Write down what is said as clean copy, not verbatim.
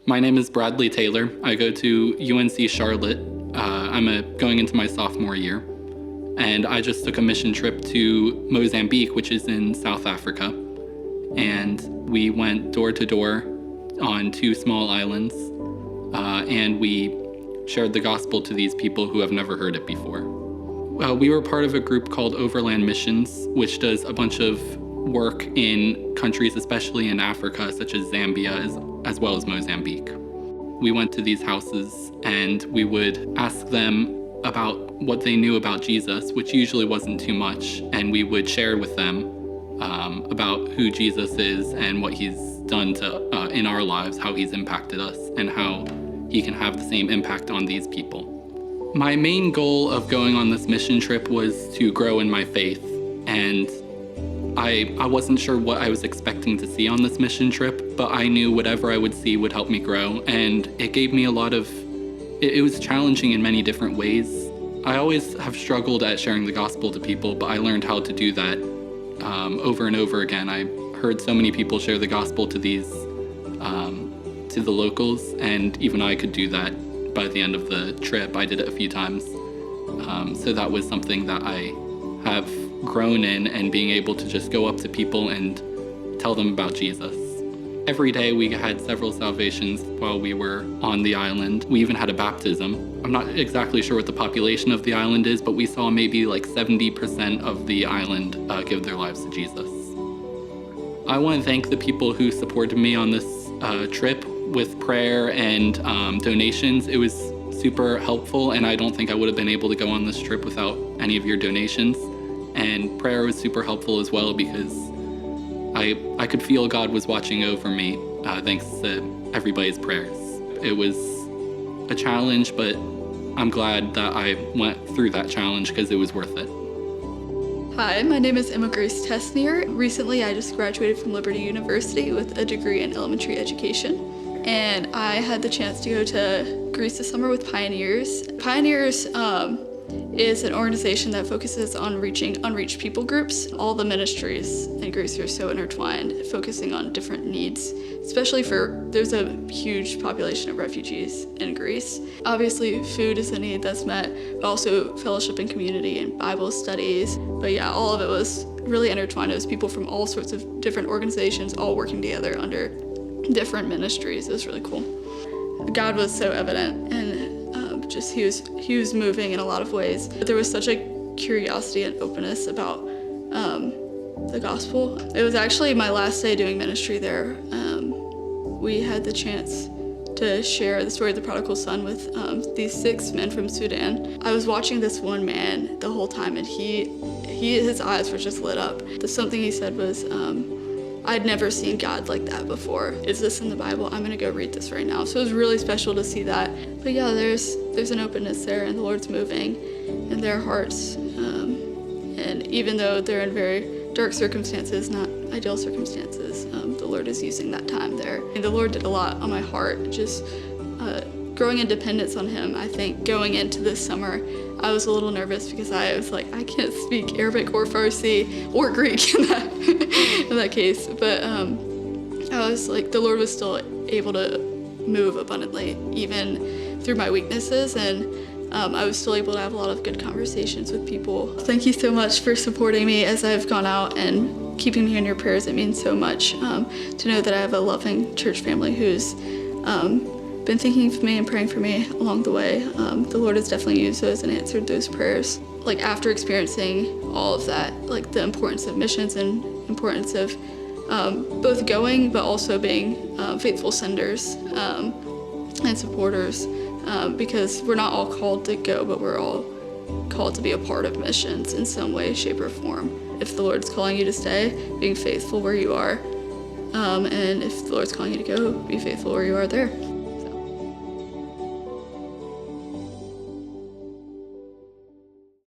My name is Bradley Taylor. I go to UNC Charlotte. I'm going into my sophomore year. And I just took a mission trip to Mozambique, which is in South Africa. And we went door to door on 2 small islands. And we shared the gospel to these people who have never heard it before. We were part of a group called Overland Missions, which does a bunch of work in countries, especially in Africa, such as Zambia, as well as Mozambique. We went to these houses and we would ask them about what they knew about Jesus, which usually wasn't too much, and we would share with them about who Jesus is and what he's done in our lives, how he's impacted us, and how he can have the same impact on these people. My main goal of going on this mission trip was to grow in my faith, and I wasn't sure what I was expecting to see on this mission trip, but I knew whatever I would see would help me grow, and it gave me it was challenging in many different ways. I always have struggled at sharing the gospel to people, but I learned how to do that over and over again. I heard so many people share the gospel to the locals, and even I could do that by the end of the trip. I did it a few times. So that was something that I have grown in, and being able to just go up to people and tell them about Jesus. Every day we had several salvations while we were on the island. We even had a baptism. I'm not exactly sure what the population of the island is, but we saw maybe like 70% of the island give their lives to Jesus. I want to thank the people who supported me on this trip with prayer and donations. It was super helpful, and I don't think I would have been able to go on this trip without any of your donations. And prayer was super helpful as well, because I could feel God was watching over me thanks to everybody's prayers. It was a challenge, but I'm glad that I went through that challenge because it was worth it. Hi, my name is Emma Grace Tesnier. Recently, I just graduated from Liberty University with a degree in elementary education. And I had the chance to go to Greece this summer with Pioneers. Pioneers is an organization that focuses on reaching unreached people groups. All the ministries in Greece are so intertwined, focusing on different needs, especially there's a huge population of refugees in Greece. Obviously, food is a need that's met, but also fellowship and community and Bible studies. But yeah, all of it was really intertwined. It was people from all sorts of different organizations all working together under different ministries. It was really cool. God was so evident, and he was moving in a lot of ways. But there was such a curiosity and openness about the gospel. It was actually my last day doing ministry there. We had the chance to share the story of the prodigal son with these 6 men from Sudan. I was watching this one man the whole time, and his eyes were just lit up. Something he said was, I'd never seen God like that before. Is this in the Bible? I'm gonna go read this right now. So it was really special to see that. But yeah, there's an openness there, and the Lord's moving in their hearts. And even though they're in very dark circumstances, not ideal circumstances, the Lord is using that time there. And the Lord did a lot on my heart, just growing in dependence on him. I think going into this summer, I was a little nervous because I was like, I can't speak Arabic or Farsi or Greek in that case. But I was like, the Lord was still able to move abundantly, even through my weaknesses. And I was still able to have a lot of good conversations with people. Thank you so much for supporting me as I've gone out and keeping me in your prayers. It means so much to know that I have a loving church family who's been thinking of me and praying for me along the way. The Lord has definitely used those and answered those prayers. Like, after experiencing all of that, like the importance of missions and importance of both going but also being faithful senders and supporters, because we're not all called to go, but we're all called to be a part of missions in some way, shape, or form. If the Lord's calling you to stay, being faithful where you are, and if the Lord's calling you to go, be faithful where you are there.